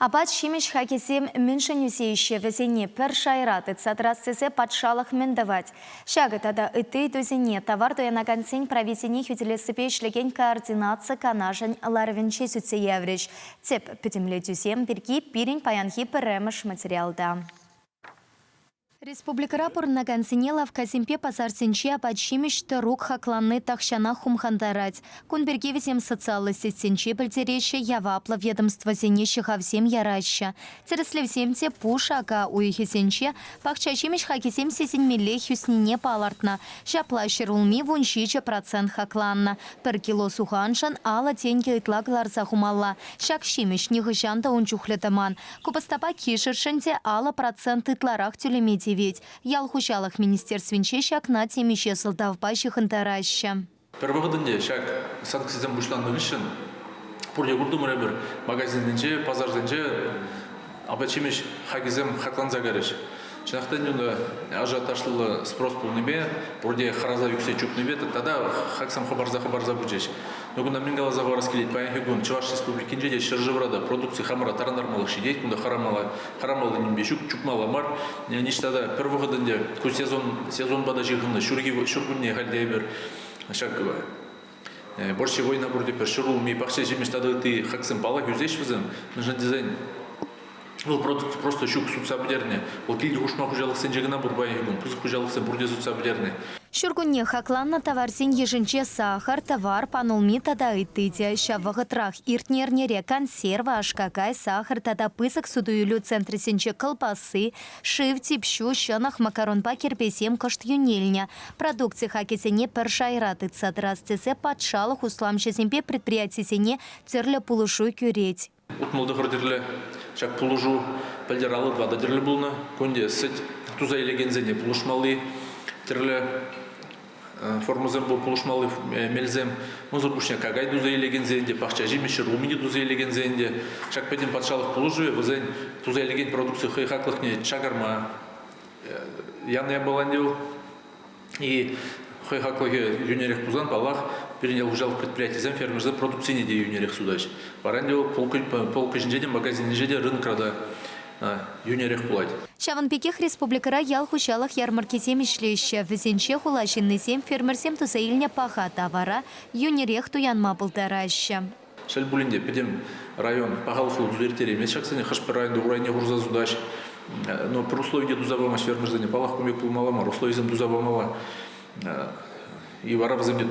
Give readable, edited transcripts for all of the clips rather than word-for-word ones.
Апат шимеш хакесем міншенюсейші везене пір шайраты цатрасцезе патшалық мендавать. Шагы тада ыты дозене товар доянаган сень правительни хютелесіпе шлеген координация канажын ларвенче сүтсе евреш. Теп петемле дюзем бірге пирень паянхи піремыш материалда. Республика пурнаган синела в Казимпе пазарсенче апачимешті рук хакланы тахшана хумхандарать. Кунберге везем социалы сетсенче пальтерече явапла ведомство зенещих всем яраща. Тереслевсемте пушака уихесенче пахчачимеш хакисем сесенмеле хюснине палартна. Шаплащер улми вунщиче процент хакланна. Per кило суханшан ала теньки итлаглар захумалла. Шак шимеш нихышанта унчухлетаман. Купостапа кишершенте ала процент итларах тюлемети. Ведь ялхушалах министерственче шак на темище солдавпащих интераща. Первогодынде шак санкциядан бушланды үшін пурле курдум ребер магазининче пазардынче абачимеш хагизем хакланза гареш. Шынақтан юнда ажиотажлы спрос был небе, вроде хараза юксе чуп небе, тогда хаксам хабарза буджеш. Но кунда мингала завара скелет паяхигун Чуваш республики инжеде шержеврада продукции хамара таранармалых шидеть, кунда харамалы небе чукмала мар. Ништада первогодынде ку сезон бада жигынды шургуне хальдебер шак борщи война вроде пер шурул ми пахше жимеш тада ты хаксам палах юзеш визем, нужно дизайн. Бұл продукт просто шук сутса бідерне. Ол келді ұшма құжалық сен жегіна бұрбай егін. Пұзық құжалық сен бұрде сутса бідерне. Шургунне хакланна товарсен ежінче сахар, товар панулми тада ыттыде. Шавығы трах иртнернере консерва, ашкакай, сахар, тада пысық судуюлю центресенче колбасы, шив, типшу, шынах, макарон па керпесем кышт юнельня. Продукции хакесене першайраты цадрастесе патшалық усламшесемпе предприятисене церлі пулышу кюреть. Утмалды ғырдерлі, шак пулыжу пәлдералы двада дерлі бұлны, көнде сәт туза елегензене пулышмалы, терлі формазем бұл пулышмалы мелзем, мұзыр бұшне кагай дуза елегензенде, пақча жемеші румине дуза елегензенде, шак пәден патшалық пулыжуе, візен туза елеген продукция хыйхаклықне чагарма яны ябаландел, и хыйхаклығы юнерек пузан палах перенял ужал предприятие зем фермерзем продукции не де юнерек судач. Варандел полка жинжеде магазин жеде рынок рада юнерек пулать. Шаванпекех республикара ялхушалах ярмарки семишлеща. Везенче хулашинный сем фермерсем тусаильня паха товара юнерек туянма полтораща. Шальбулинде педем район пахалху дузвертере. Мешаксене хашпер районда урайне гурза судач. Но при условии дузавама фермерзене палах кумек пулмалама, условием дузавамала. И варав земли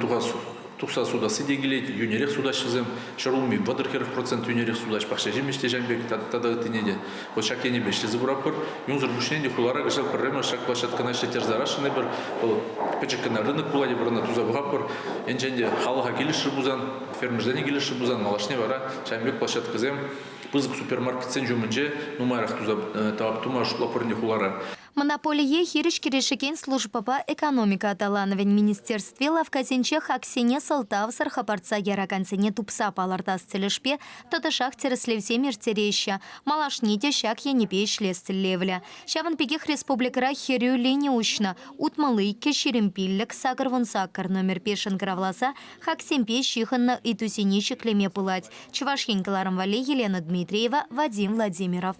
тухса суда сидегилет, юнерек судаш зем, шарулми 20% юнерек судаш пахше жемеште жамбек тада тинеде. Вот шак ене беште забурапыр, юнзур бушненде хулара гашал пыррема шак площадка наште терзарашыны бір, печекка на рынок буладе бірна туза бугапыр, енженде халыға келіші бузан, фермердене келіші бузан, малашне вара жамбек площадка зем, пызык супермаркетсен жумынже, нумайрах туза таваптума шутлапырне хулара. Монополие хиришки решекен служба по экономика аталановен министерстве лавказенче хаксене салтавсар хапарца яракансене тупса палартас целешпе, таташах тереслевсе мертереща, малашните шак янепе шлестелевля. Шаванпекех республикара херю лине ушна, утмалы кешеремпиллек сакарвун сакар номер пешен кравласа, хаксемпе шиханна и тусеничек леме пылать. Чувашенькаларам вале Елена Дмитриева, Вадим Владимиров.